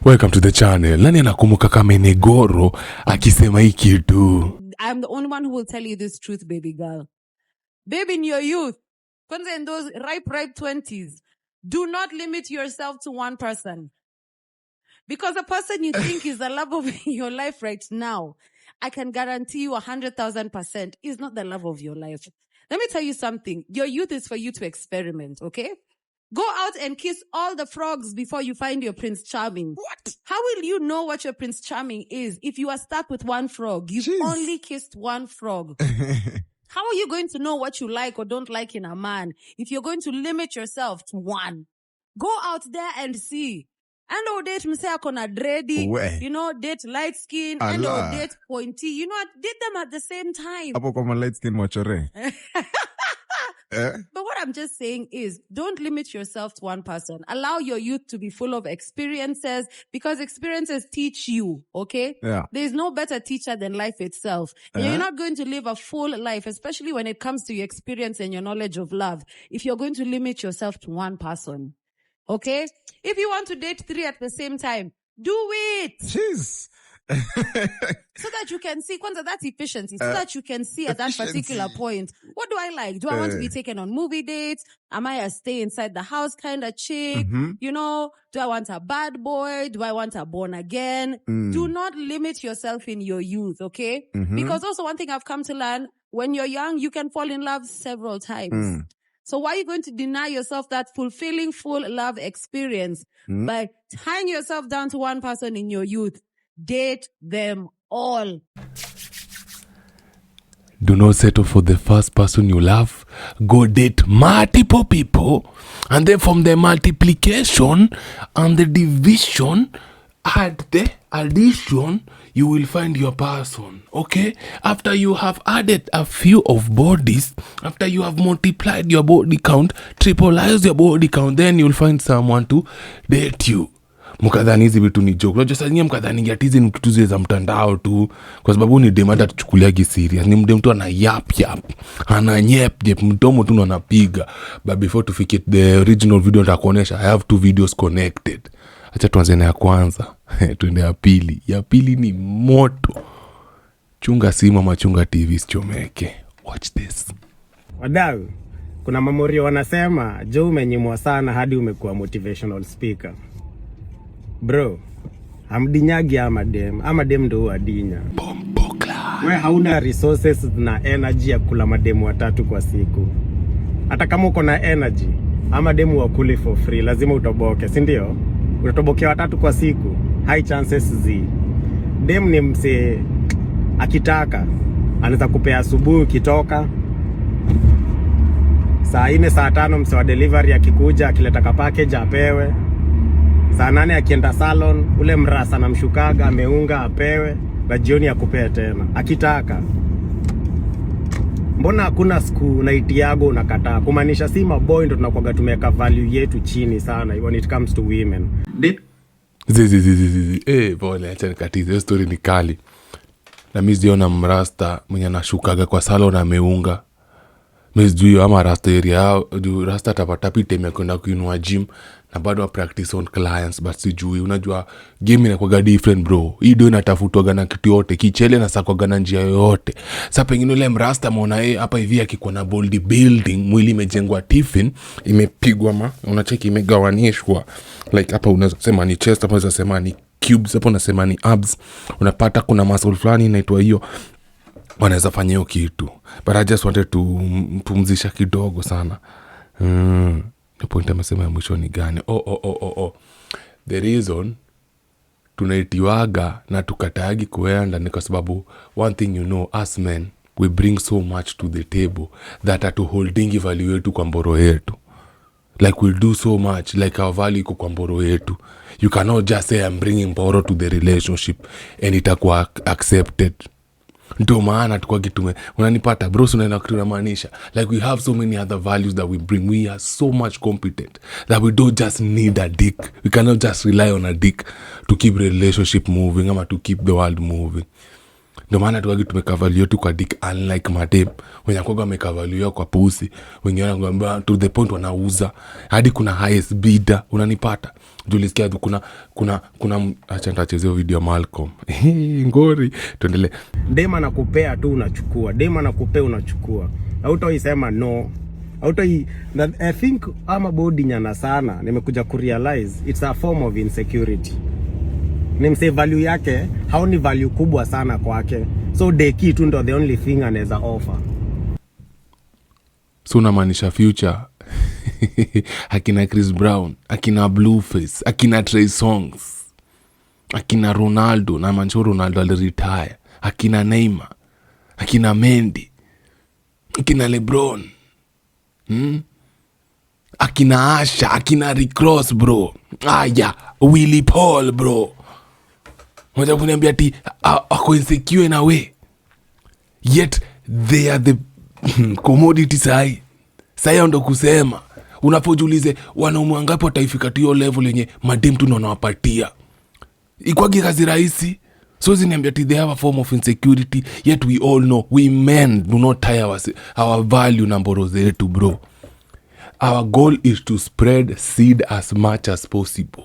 Welcome to the channel. Nani anakumbuka kama Negoro akisema hii kitu? I'm the only one who will tell you this truth, baby girl. Baby, in your youth, in those ripe 20s, do not limit yourself to one person. Because the person you think is the love of your life right now, I can guarantee you 100,000% is not the love of your life. Let me tell you something. Your youth is for you to experiment, okay? Go out and kiss all the frogs before you find your Prince Charming. What? How will you know what your Prince Charming is if you are stuck with one frog? You've only kissed one frog. How are you going to know what you like or don't like in a man if you're going to limit yourself to one? Go out there and see. And date msea kona dready, date light skin, and date pointy. Date them at the same time. Apo kama light skin machore. But what I'm just saying is, don't limit yourself to one person. Allow your youth to be full of experiences because experiences teach you, okay? Yeah. There's no better teacher than life itself. You're not going to live a full life, especially when it comes to your experience and your knowledge of love, if you're going to limit yourself to one person, okay? If you want to date 3 at the same time, do it. Jeez. So that you can see, Kwanza, that's efficiency. So that you can see at that particular point, what do I like? Do I want to be taken on movie dates? Am I a stay inside the house kind of chick? Do I want a bad boy? Do I want a born again? Do not limit yourself in your youth, okay? Because also one thing I've come to learn, when you're young, you can fall in love several times. So why are you going to deny yourself that fulfilling, full love experience by tying yourself down to one person in your youth? Date them all. Do not settle for the first person you love. Go date multiple people. And then from the multiplication and the division, add the addition, you will find your person. Okay? After you have added a few of bodies, after you have multiplied your body count, triplize your body count, then you'll find someone to date you. Mkadhani hizi vitu ni joke. Unajua sasa nyinyi mkadhani atizi ni kitu za mtandao tu kwa sababu ni dem hata tuchukuliagi serious. Ni mdem tu ana yap. Ana nyep mdomo tu anapiga. But before to fake it, the original video nitakuonesha. I have 2 videos connected. Acha tuanze na ya kwanza. Tuende ya pili. Ya pili ni moto. Chunga simu ama chunga TV sichomeke. Watch this. Wadau, kuna mamorio wanasema Joe umenyimwa sana hadi umekuwa motivational speaker. Bro, hamdinyagi ama dem ndo huadinya. Bombokla. We hauna resources na energy ya kula mademu 3 kwa siku. Hata kama uko na energy, ama demu wakuli for free, lazima utoboke, si ndio? Utotobokea 3 kwa siku, high chances zi. Dem ni mse akitaka, anaweza kupea asubuhi ukitoka. Saa 4 saa 5 mse wa delivery akikuja akileta package apewe. Saa 8 akienda salon, ule mrasa na mshukaga ameunga apewe, na jioni akupea tena akitaka. Mbona hakuna siku na itiago unakataa? Kumaanisha si maboy ndo tunakuwa tumeka value yetu chini sana when it comes to women. Pole acha nikatize. Hiyo story ni kali. Na mimi ziona mrasta mwenye anashukaga kwa salon ameunga. Mimi sijui ama rasta area rasta tapatapi time kwenda kuinua gym na bado wa practice on clients, but sijui unajua game inakuwa different bro. Hii ndio inatafutwa na kitu yote kichele na sakwa na njia yoyote. Sasa pengine ile mrasta muona hapa hivi akikuwa na body building, mwili imejengwa tiffin, imepigwa unacheki imegawanishwa. Like hapa unaweza sema ni chest, hapa unaweza sema ni cubes, hapa unasema ni abs. Unapata kuna muscle fulani inaitwa hiyo. Wanaweza fanya hiyo kitu. But I just wanted to mpumzisha kidogo sana. The point amesema ya mwisho ni gani? The reason tunaitiwaga na tukataagi kuenda ni kwa sababu one thing us men, we bring so much to the table that atuholdingi value yetu kwa mboro yetu. Like we'll do so much, like our value iko kwa mboro yetu. You cannot just say I'm bringing mboro to the relationship and itakuwa accepted. Ndio maana tukua kitume unanipata bro, unaenda kitu namaanisha like we have so many other values that we bring. We are so much competent that we don't just need a dick. We cannot just rely on a dick to keep relationship moving ama to keep the world moving. Ndio maana tukua kitu tumekavalio tu kwa dick, unlike madem wenye kwa wamekavalio kwa pussy, wengine wanakuambia to the point wanauza hadi kuna highest bidder. Unanipata? Julisikia kuna acha nitachezea video Malcolm. Ngori, tuendelee. Dem anakupea tu unachukua. Dem anakupea unachukua. Hautoisema no. I think ama body nyana sana. Nimekuja kurealize it's a form of insecurity. Nimse value yake, haoni value kubwa sana kwake. So deki tu ndo the only thing anaweza offer. So unamaanisha future akina Chris Brown, akina Blueface, akina Trey Songz, akina Ronaldo, na mancho Ronaldo aliretire, akina Neymar, akina Mendy, akina LeBron, akina Asha, akina Rick Ross bro, Willie Paul bro. Moja kuniambia ati ako insecure in a way, yet they are the commodity sahi ndo kusema. Unapojulize wanaume wangapi wataifika tu hiyo level yenye madem tu ndo nawapatia, ikwagi kazi rahisi. So ziniambia ati they have a form of insecurity, yet we all know we men do not tie our value na mboro zetu bro. Our goal is to spread seed as much as possible.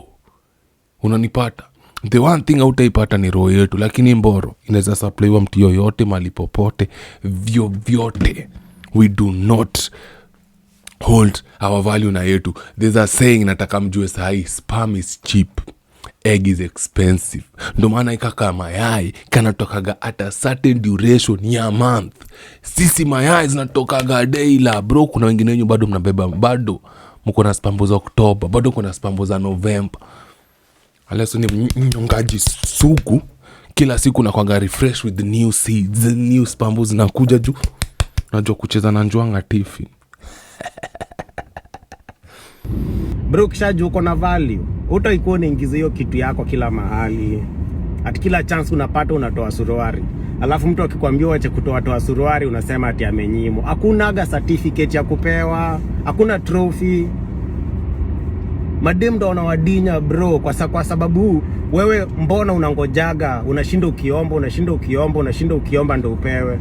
Unanipata? The one thing hautaipata ni roho yetu, lakini mboro inaweza supplywa mtu yoyote mali popote vyote. We do not hold our value na yetu. There's a saying nataka mjue sahi, sperm is cheap, egg is expensive. Ndo maana ikaka mayai kanatokaga at a certain duration ya month. Sisi mayai zinatokaga daily bro. Kuna wengine wenyu bado mnabeba, bado mko na spambo za Oktoba, bado kuna spambo za November. Alafu ni mnyongaji suku, kila siku nakwanga refresh with the new seeds, the new spambo zinakuja juu. Najua kucheza na njuanga tifi. Bro, kisha uko na value, utaikuwa unaingiza hiyo kitu yako kila mahali. At kila chance unapata unatoa suruari. Alafu mtu akikwambia wache kutoa suruari unasema ati amenyimwa. Hakunaga certificate ya kupewa, hakuna trophy. Madem ndo wanawadinya bro, kwa sababu wewe mbona unangojaga, unashinda ukiomba ndo upewe.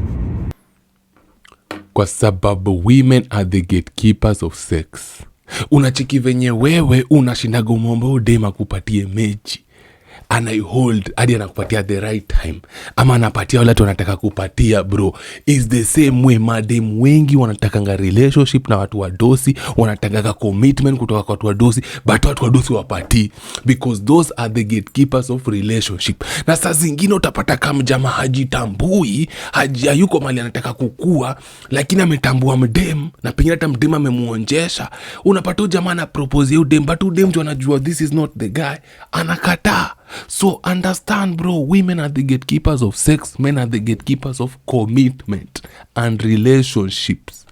Kwa sababu women are the gatekeepers of sex. Unachiki venye wewe unashindaga umombe udema kupatie mechi, anaihold hadi anakupatia the right time, ama anapatia wale watu wanataka kupatia bro. Is the same way madem wengi wanatakanga relationship na watu wadosi, wanataka commitment kutoka kwa watu wadosi, but watu wadosi wapati, because those are the gatekeepers of relationship. Na saa zingine utapata kama jamaa hajitambui, hayuko mali anataka kukua, lakini ametambua mdem na pengine hata mdem amemuonjesha. Unapata jamaa na propose you dem, but dem jo anajua this is not the guy, anakataa. So understand bro, women are the gatekeepers of sex, men are the gatekeepers of commitment and relationships.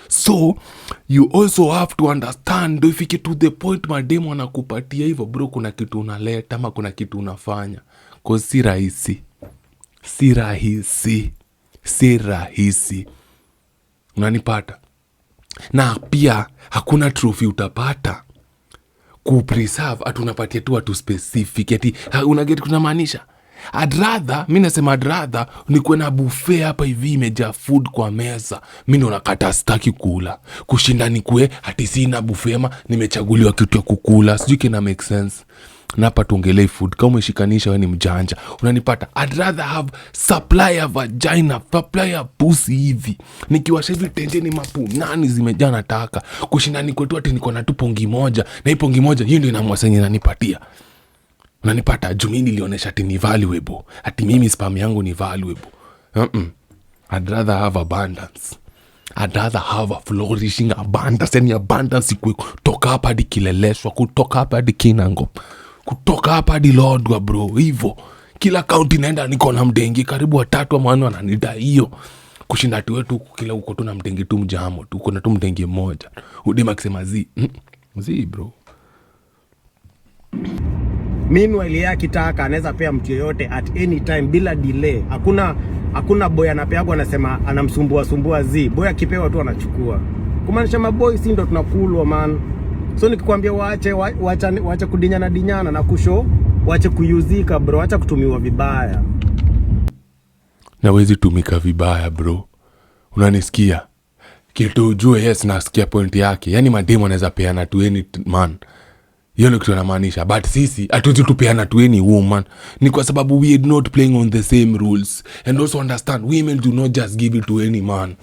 So you also have to understand, if you get to the point mademu wanakupatia hivyo bro, kuna kitu unaleta ama kuna kitu unafanya. Cause si rahisi. Unanipata? Na pia hakuna trophy utapata kupreserve atunapatia tu watu specific. Ati unageti kunamaanisha I'd rather, mimi nasema I'd rather nikuwe na buffet hapa hivi imejaa food kwa meza, mimi ndo nakata staki kula, kushinda nikuwe ati sina buffet ama nimechaguliwa kitu ya kukula. Sijui kina make sense. Na hapa tuongelee food. Kama umeshikanisha wewe ni mjanja. Unanipata? I'd rather have supply ya vagina, supply ya pussy hivi, nikiwasha hivi tenjeni mapunani zimejaa nataka, kushinda nikuwe tu ati niko na tu pongi moja, na hii pongi moja hiyo ndio inamwasenye inanipatia. Unanipata? Juu mimi nilionyesha ati ni valuable, ati mimi spam yangu ni valuable. I'd rather have abundance. I'd rather have a flourishing abundance. Yani abundance kutoka hapa hadi Kileleshwa, kutoka hapa hadi Kinango, kutoka hapa hadi Lodwa bro. Hivyo kila kaunti naenda niko na mdengi karibu 3 ama 4 wananida hiyo, kushinda ati wetu kila uko tu na mdengi tu mjamo tu, uko na tu mdengi mmoja. Udima akisema zi bro. Meanwhile yeye akitaka anaweza pea mtu yoyote at any time bila delay. Hakuna boy anapeagwa anasema anamsumbua zi. Boy akipewa tu anachukua. Kumaanisha maboy si ndo tunakulwa man. So nikikwambia waache kudinyana na kusho, waache kuyuzika bro, waache kutumiwa vibaya. Na wezi tumika vibaya bro. Unanisikia? Kitu ujue yes nasikia point yake. Yani mademo anaweza peana tu any man. Hiyo ni kitu namaanisha. But sisi hatuwezi tupeana to any woman, ni kwa sababu we are not playing on the same rules. And also understand, women do not just give it to any man.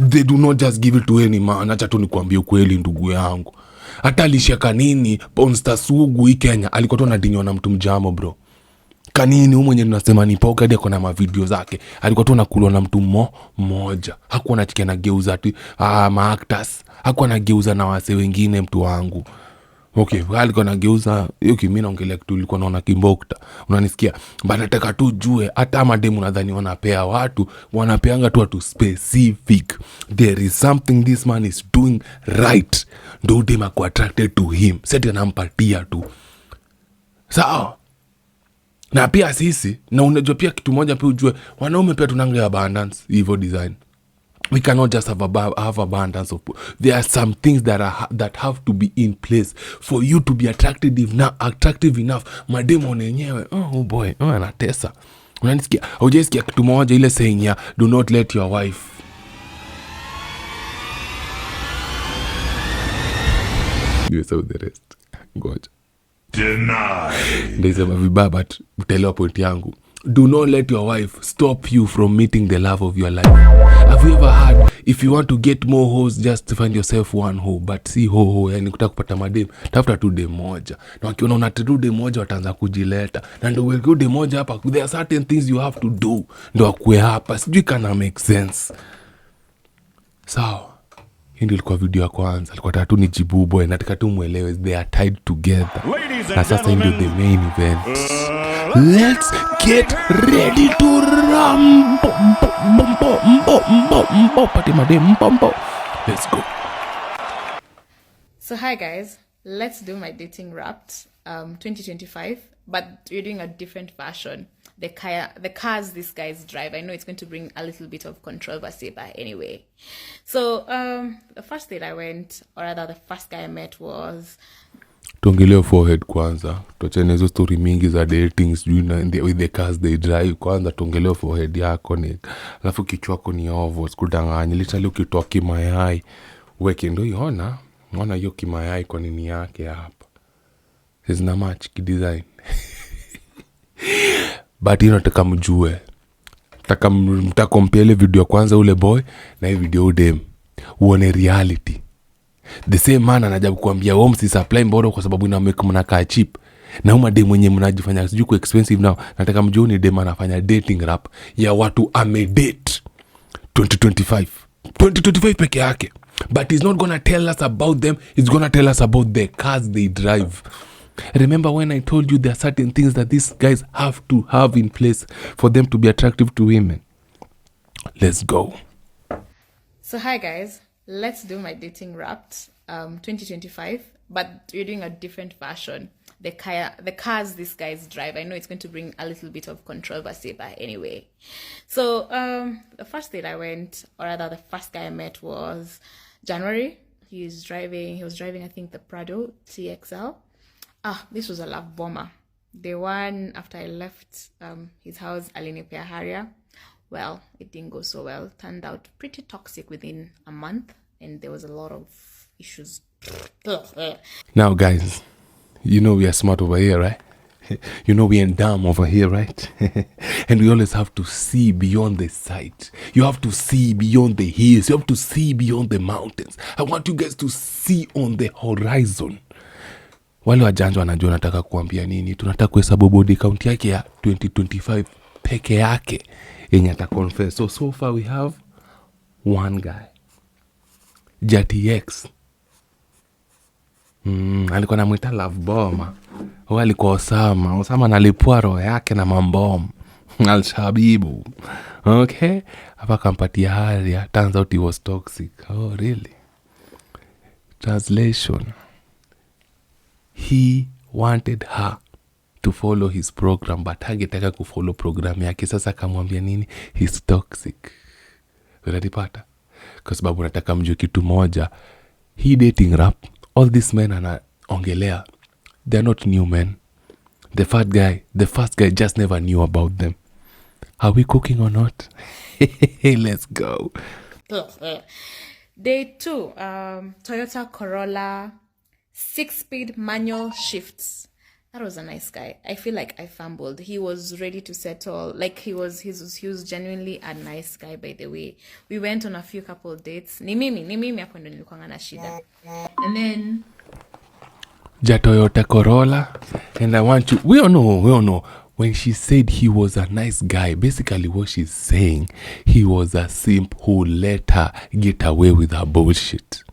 They do not just give it to any man. Acha tu nikwambie ukweli ndugu yangu. Hata Alicia Kanini, Ponsta Sugu hii Kenya, alikuwa tu anadinywa na mtu mjamo bro. Kanini huyu mwenye tunasema ni poka hadi akona mavideo zake, alikuwa tu anakulwa na mtu mmoja. Hakuwa anachikia na geuza tu maactors. Hakuwa anageuza na wase wengine mtu wangu. Okay, alikuwa anageuza hiyo mimi naongelea kitu ilikuwa naona kimbokta. Unanisikia? But nataka tu jue hata mademu nadhani wanapea watu, wanapeanga tu watu specific. There is something this man is doing right. Ndio dem ako attracted to him. Sasa anampatia tu. Sawa. Na pia sisi, na unajua pia kitu moja pia ujue, wanaume pia tunanga abundance, hivyo design. We cannot just have abundance of. There are some things that have to be in place for you to be attractive enough. Mademo nenyewe, oh boy, anatesa. Unanisikia? Hujasikia kitu moja ile saying ya do not let your wife. You saw the rest. Ngoja. Denied. Ndisema vibaya but utaelewa point yangu. Do not let your wife stop you from meeting the love of your life. Have you ever heard, if you want to get more hoes, just find yourself one hoe. But si ho, yani kutaka kupata madem, tafuta tu dem moja. Na wakiona unataka dem moja wataanza kujileta. Na ndio wewe dem moja hapa, there are certain things you have to do. Ndio akue hapa. Sijui kana make sense. Sawa. Hii ndio ilikuwa video ya kwanza. Alikuwa nataka tu nijibu boy, nataka tu muelewe they are tied together. Na sasa ndio the main event. Let's get ready to rumble. Let's go. So hi guys, let's do my dating wrapped 2025, but we're doing a different version. The cars these guys drive. I know it's going to bring a little bit of controversy, but anyway. So the first date I went, or rather the first guy I met was Tuongelee forehead kwanza. Tuachane hizo story mingi za dating with the cars they drive. Kwanza tuongelee forehead yako ni. Alafu kichwa yako ni oval, sikudanganya. Literally ukitoa kimayai, weke ndio iona. Unaona hiyo kimayai kwa nini yake hapa. Sina match kidesign. But nataka mjue. Mtakompare video kwanza ule boy na hii video udem. Uone reality. The same man anajabu kuambia home si supply mboro kwa sababu inamake mnakaa cheap. Na huyu dem mwenye mnajifanya sijui ku expensive now. Nataka mjue ni dem anafanya dating rap ya watu amedate 2025 peke yake. But he's not gonna tell us about them. He's gonna tell us about the cars they drive. Remember when I told you there are certain things that these guys have to have in place for them to be attractive to women? Let's go. So hi guys, let's do my dating wrapped 2025, but we're doing a different version. The cars these guys drive. I know it's going to bring a little bit of controversy, but anyway. So the first date I went, or rather the first guy I met was January. He was driving I think the Prado TXL. This was a love bomber. The one after I left his house, alinipea Harrier. Well, it didn't go so well. Turned out pretty toxic within a month, and there was a lot of issues. Now, guys, you know we are smart over here, right? You know we are dumb over here, right? And we always have to see beyond the sight. You have to see beyond the hills. You have to see beyond the mountains. I want you guys to see on the horizon. Wale wajanja wanajua nataka kuambia nini. Tunataka kuhesabu body count yake ya 2025 peke yake yenye ataconfess. So far we have one guy. JTX. Alikuwa anamuita love bomber. Alikuwa Osama analipua roho yake na mambom. Al-Shabibu. Okay? Hapa kampatia Harrier. Turns out he was toxic. Oh, really? Translation. He wanted her to follow his program, but hangetaka kufollow program yake. Sasa kamwambia nini? He's toxic. Unanipata? Kwa sababu nataka mjue kitu moja. He dating rap. All these men anaongelea, they're not new men. The first guy just never knew about them. Are we cooking or not? Let's go. Day 2, Toyota Corolla 6-speed manual shifts. That was a nice guy. I feel like I fumbled. He was ready to settle. Like he was genuinely a nice guy, by the way. We went on a few couple of dates. Ni mimi hapo ndo nilikuwa na shida. And then Toyota Corolla, and I want you, we all know when she said he was a nice guy, basically what she's saying, he was a simp who let her get away with her bullshit.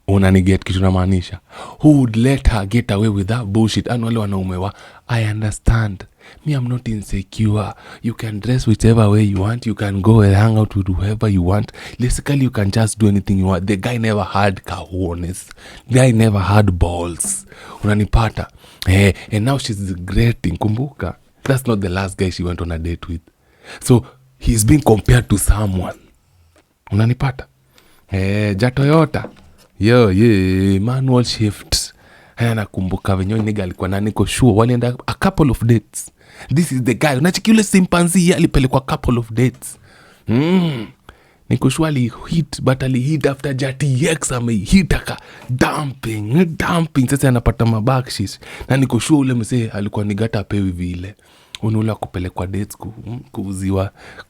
Unaniget kitu namaanisha, who would let her get away with that bullshit. And wale wanaume wa, I understand, me I'm not insecure, you can dress whichever way you want, you can go and hang out with whoever you want, basically you can just do anything you want. The guy never had cojones, the guy never had balls. Unanipata? And now she's regretting. Kumbuka, that's not the last guy she went on a date with, so he's being compared to someone. Unanipata? Toyota, manual shift. Nakumbuka venye nigga alikuwa na niko sure walienda a couple of dates. This is the guy. Unachiki yule chimpanzee alipelekwa couple of dates. Niko sure alihit, but alihit after Jati X amehit aka dumping. Sasa anapata mabakshish. Na niko sure ule msee alikuwa nigata pewi vile. Unula kupelekwa dates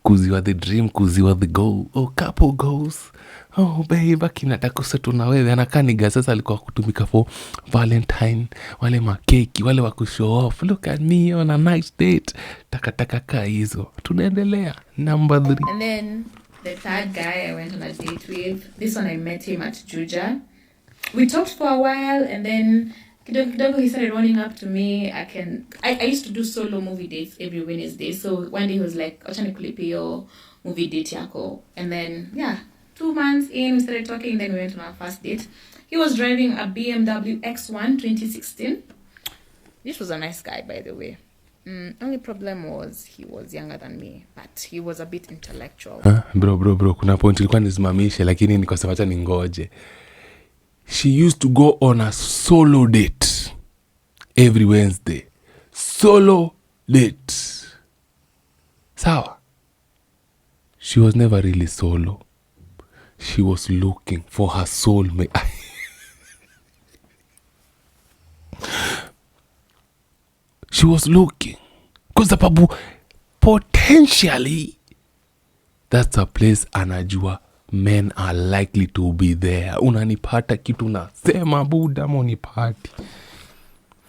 kuziwa the dream, kuziwa the goal. Oh, couple goals. Oh babe, akinataka kusetu na wewe. Anakaniga sasa alikuwa kutumika for Valentine, wale makeki, wale wa kushow off. Look at me on a nice date. Takataka ka hizo. Tunaendelea. Number 3. And then the third guy I went on a date with, this one I met him at Juja. We talked for a while, and then kidogo he started running up to me. I used to do solo movie dates every Wednesday. So one day he was like, acha nikulipe your movie date yako. And then 2 months in, we started talking, then we went on our first date. He was driving a BMW X1 2016. This was a nice guy, by the way. Only problem was he was younger than me, but he was a bit intellectual. Bro, kuna point ilikuwa nisimamishe, lakini nikasema acha ningoje. She used to go on a solo date every Wednesday. Solo date. Sawa. She was never really solo. She was looking for her soulmate. She was looking. Kwa sababu potentially that's a place anajua men are likely to be there. Unanipata kitu nasema buda monipati.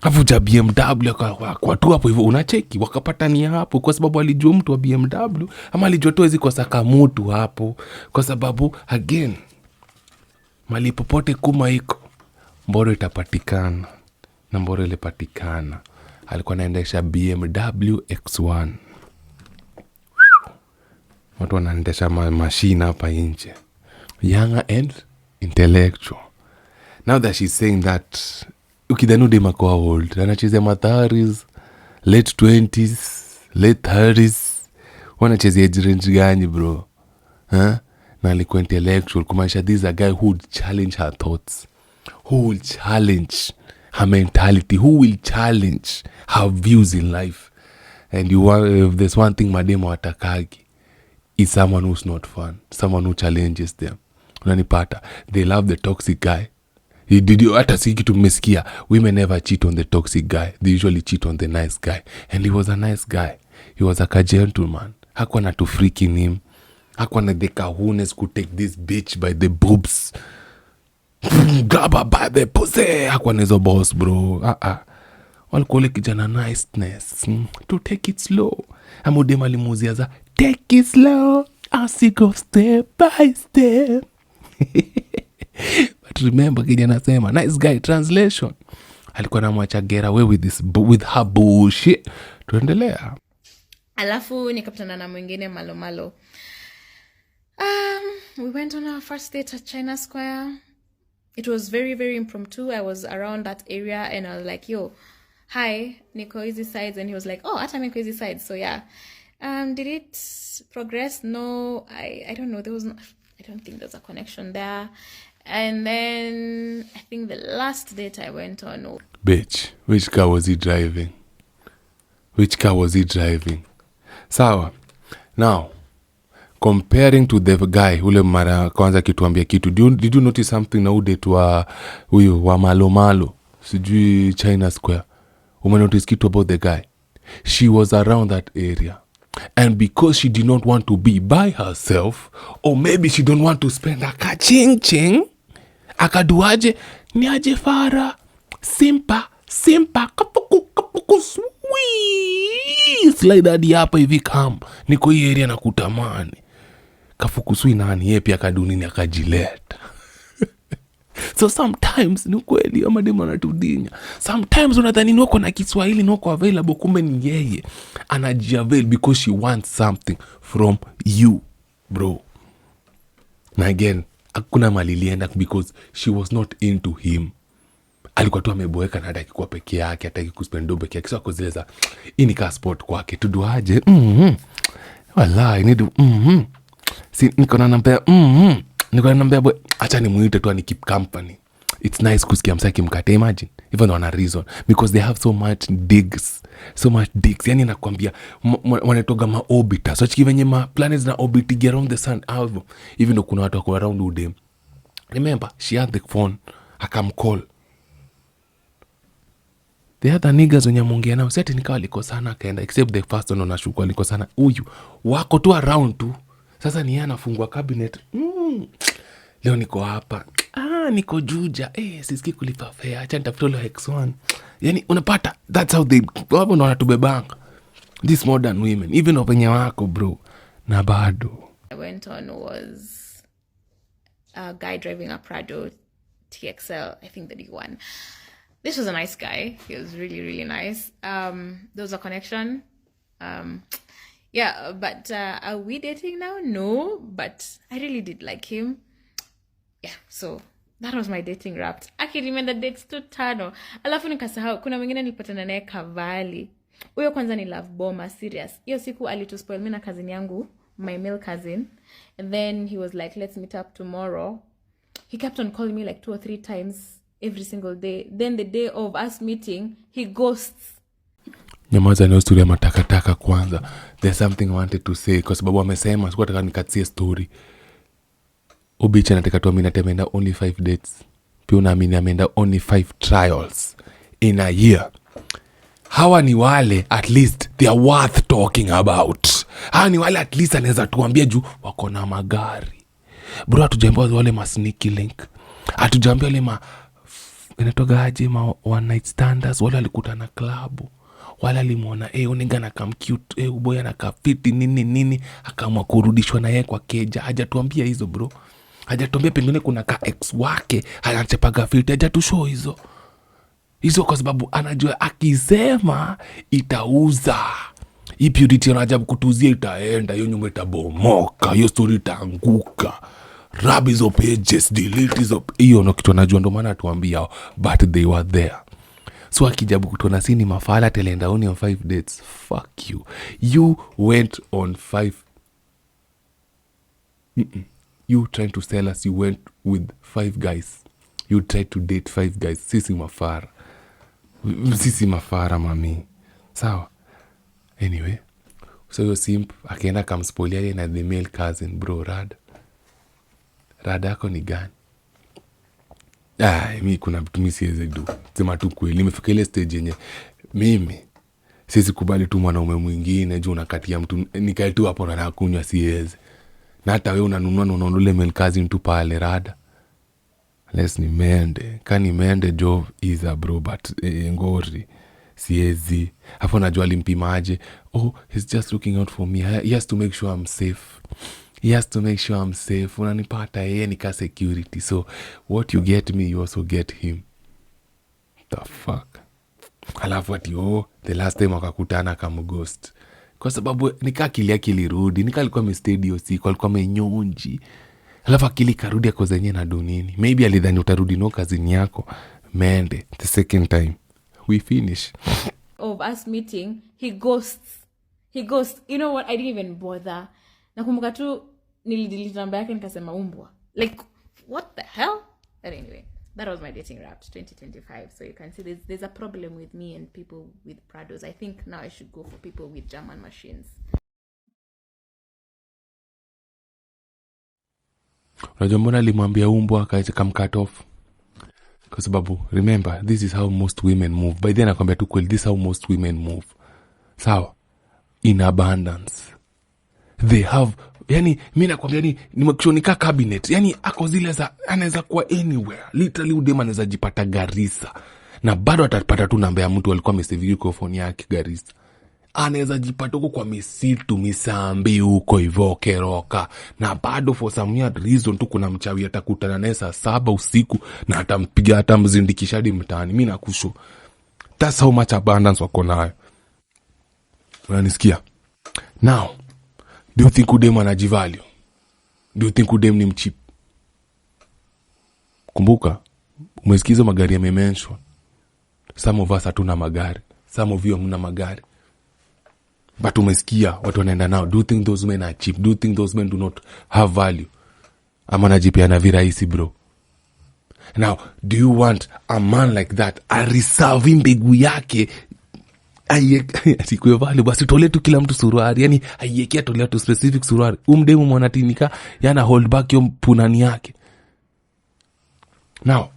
Afuja BMW kwa tu hapo hivyo unacheki wakapata ni hapo kwa sababu alijua mtu wa BMW ama alijua tu hizi kwa saka mtu hapo kwa sababu again mali popote kuma iko mboro itapatikana na mboro ilipatikana. Alikuwa anaendesha BMW X1. Watu wanaendesha machine hapa nje. Younger and intellectual. Now that she's saying that, ukidhani dema kwa old, anachezea matharis, late 20s, late 30s. Wanachezea age range gani bro? Na alikuwa intellectual. Kumaanisha this is a guy who would challenge her thoughts. Who will challenge her mentality. Who will challenge her views in life. And if there's one thing mademo atakagi, is someone who's not fun. Someone who challenges them. Unanipata. They love the toxic guy. Hata si kitu mmesikia. Women never cheat on the toxic guy. They usually cheat on the nice guy. And he was a nice guy. He was like a gentleman. Hakuwa na to freaking him. Hakuwa na the kahunes could take this bitch by the boobs. Grab her by the pussy. Hakuwa na hizo boss bro. Walikuwa ule kijana niceness. To take it slow. Amudema limuzia za take it slow as you go step by step. But remember kijana sema nice guy translation. Alikuwa anamwacha get away with her bullshit. Tuendelea. Alafu nikapatana na mwingine malo. We went on our first date at China Square. It was very, very impromptu. I was around that area and I was like, yo, hi, niko hizi sides. And he was like, oh, hata niko hizi sides. So yeah. Did it progress? No, I don't know. I don't think there's a connection there. And then I think the last date I went on. Bitch, which car was he driving? Sawa. Now, comparing to the guy, ule mara kwanza kituambia kitu. Did you notice something na udate wa huyo wa malo? sijui China Square. Umenotice kitu about the guy? She was around that area. And because she did not want to be by herself, or maybe she don't want to spend a kaching-ching, akaduaje, ni aje Fara, simpa, kapuku, sweet. Slide hadi hapa hivi kam, niko hii area na kutamani. Kafukusui nani, ye pia kadunini akajileta. So sometimes ni kweli ama demu anatudinya. Sometimes unadhani wako na Kiswahili wako available, kumbe ni yeye anajiavail because she wants something from you, bro. Na again, hakuna malilienda because she was not into him. Alikuwa tu ameboeka na hataki kuwa peke yake, hataki kuspendo peke yake. So akozileza, hii ni ka sport kwake. Tuduaje? Wallahi, nidu si niko na nambea niko na nambea boy, acha nimuite tu ani keep company. It's nice kusikia msaki mkate, imagine. Even on a reason. Because they have so much digs. Yani nakwambia, wanatoga ma-orbiter. So chikivenye ma-planets na orbiting around the sun. Even though kuna watu wako around udem. Remember, she had the phone. Akamcall. The other niggas wenye mungia nao, seti nikawa likosana akaenda. Except the first one onashuku likosana. Uyu, wako tu around tu. Sasa ni yana fungua cabinet. Leo niko hapa. Niko Juja. Sisiki kulipa fare. Acha nitafuta ule X1. Yani unapata, that's how they wapo ndo wanatubebanga. These modern women, even wapenye wako bro. Na bado I went on was a guy driving a Prado TXL, I think the D1. This was a nice guy. He was really, really nice. There was a connection. Yeah, but are we dating now? No, but I really did like him. Yeah, so that was my dating wrapped. I remember dates tu 5. Alafu nikasahau kuna mwingine nilipatana naye Kavali. Huyo kwanza ni love bomber, serious. Hiyo siku alituspoil mimi na cousin yangu, my male cousin. And then he was like, let's meet up tomorrow. He kept on calling me like 2 or 3 times every single day. Then the day of us meeting, he ghosts. Nyamaza ni story ya matakataka kwanza. There's something I wanted to say kwa sababu amesema sikuwa nataka nikatie story. Ubicha anataka tu amina ameenda only 5 dates. Pia unaamini ameenda only 5 trials in a year. Hawa ni wale at least they are worth talking about. Hawa ni wale at least anaweza tuambia juu wako na magari. Bro, hatujambia wale ma sneaky link. Hatujambia wale inatoka aje one night standers, wale walikutana klabu. Wala limuona onenga na kam cute, uboya na kafiti nini akaamua kurudishwa na yeye kwa keja. Hajatuambia hizo bro. Hajatuambia pengine kuna ka ex wake anachepaga filti. Hajatushow hizo kwa sababu anajua akisema itauza. Hii purity anajabu kutuzia itaenda, hiyo nyumba itabomoka, hiyo story itaanguka. Rub hizo pages, delete hizo. Hiyo ndo kitu anajua, ndo maana atuambia but they were there. So akijabu kutuona sini mafala telenda only on 5 dates. Fuck you. You went on 5. You trying to tell us you went with 5 guys. You tried to date 5 guys. Sisi mafara mami. Sawa. Anyway. So yo simp akaenda kamspoilia na the male cousin bro. Rada yako ni gani? Mi kuna vitu mi siwezi do. Sema tu kweli. Nimefika ile stage yenye mimi siwezi kubali tu mwanaume mwingine juu unakatia mtu nikae tu hapo na nakunywa siwezi. Na hata wewe unanunua na unaondoa male cousin tu pale rada. Let's ni mende. Kani mende jo iza bro but ngori siwezi. Hapo najua alimpimaje. He's just looking out for me. He has to make sure I'm safe. Unanipata yeye ni ka security. So what you get me, you also get him. The fuck. Alafu ati the last time wakakutana kama ghost. Kwa sababu nika akili yake ilirudi. Nika alikuwa mestedio siku. Alikuwa menyonji. Alafu akili karudi yako zenye na dunini. Maybe alidhani utarudi no kazini yako. Mende. The second time. We finish. Of us meeting, he ghosts. You know what? I didn't even bother. Nakumbuka tu nilidelete namba yake nikasema umbwa. Like, what the hell? But anyway, that was my dating wrapped 2025. So you can see there's a problem with me and people with Prados. I think now I should go for people with German machines. Unajua mbona alimwambia umbwa akaje kam cut off? Kwa sababu remember, this is how most women move. By then nakwambia tu kweli, this is how most women move. Sawa? In abundance. They have, yani mimi nakwambia nimekishonika cabinet. Yani ako zile za anaweza kuwa anywhere. Literally udema anaweza jipata Garissa. Na bado atapata tu namba ya mtu alikuwa amesave kwa phone yake Garissa. Anaweza jipata huko kwa misitu Misambi huko hivyo Keroka, na bado for some weird reason tu kuna mchawi atakutana naye saa 7 usiku na atampiga atamzindikisha hadi mtaani. Mimi nakusho, that's how much abundance wako nayo. Unanisikia? Now, do you think udem anajivalue? Do you think udem ni mcheap? Kumbuka, umesikiza magari ya mention. Some of us hatuna magari, some of you hamna magari. But umesikia watu wanaenda nao. Do you think those men are cheap? Do you think those men do not have value? Ama najipeana virahisi bro. Now, do you want a man like that ariserve mbegu yake asikwe value? Basi tole tu kila mtu suruari. Yani aiekea tolea tu specific suruari. Umdemu mwanatinika yana hold back yo punani yake. Now,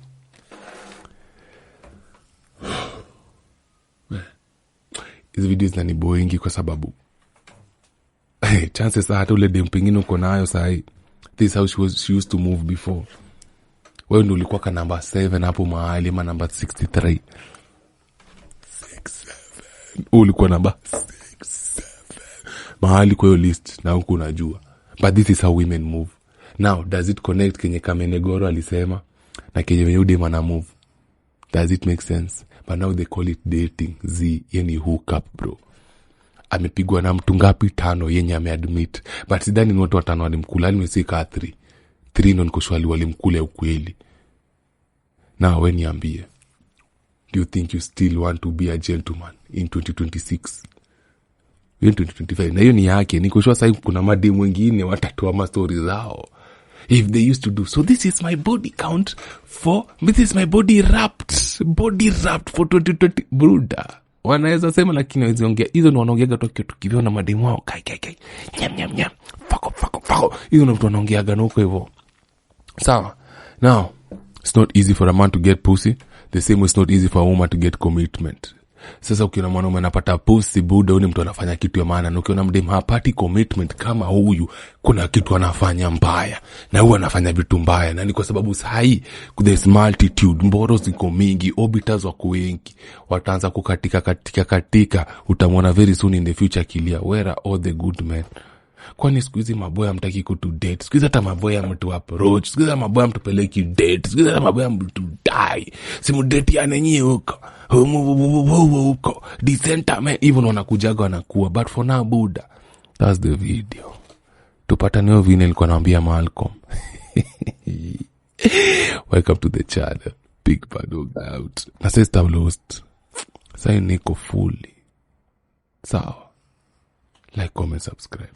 hizi videos na ni boingi kwa sababu chances are hata ule dem pengine uko nayo sahi, this is how she used to move before. Wewe ndio ulikuwa ka number 7 hapo mahali, ama number 63 ulikuwa number 67 mahali kwa hiyo list na huko unajua. But this is how women move. Now, does it connect kenye Kamenegoro alisema na kenye dem ana move? Does it make sense? But now they call it dating. Yani hook up bro. Amepigwa na mtu ngapi? 5 yenye ameadmit. But sidhani ni watu 5 walimkula, alimesika 3 ndo nikoshwali walimkula ukweli. Now when niambie, do you think you still want to be a gentleman in 2026? In 2025. Na hiyo ni yake. Nikoshwa sasa kuna mademu wengine watatoa ma stories zao. If they used to do so, this is my body count this is my body wrapped for 2020 bruda. Wanaweza sema lakini hawezi ongea. Hizo ni wanaongeaga tu kitu na mademu wao kai nyam fako hizo ni watu wanaongeaga na huko hivyo. Sawa? Now, it's not easy for a man to get pussy, the same way it's not easy for a woman to get commitment. Sasa ukiona mwanaume anapata pussy buda, ule mtu anafanya kitu ya maana. Na ukiona mdem hapati commitment kama huyu, kuna kitu anafanya mbaya, na huyu anafanya vitu mbaya. Na ni kwa sababu sahi there's multitude, mboro ziko mingi, orbiters wako wengi, wataanza kukatika. Utamwona very soon in the future kilia, where are all the good men? Kwani siku hizi maboya mtaki kutu date? Siku hizi hata maboya mtu approach. Siku hizi hata maboya mtu peleki date. Siku hizi hata maboya mtu die. Simu date ya nenye huko. Huko. Decenter man. Even wanakujaga wanakuwa. But for now, Buddha. That's the video. Tupata neo vine nilikuwa naambia Malcolm. Welcome to the channel. Big bad dog out. Na sasa lost. Sasa niko fully. Sawa. Like, comment, subscribe.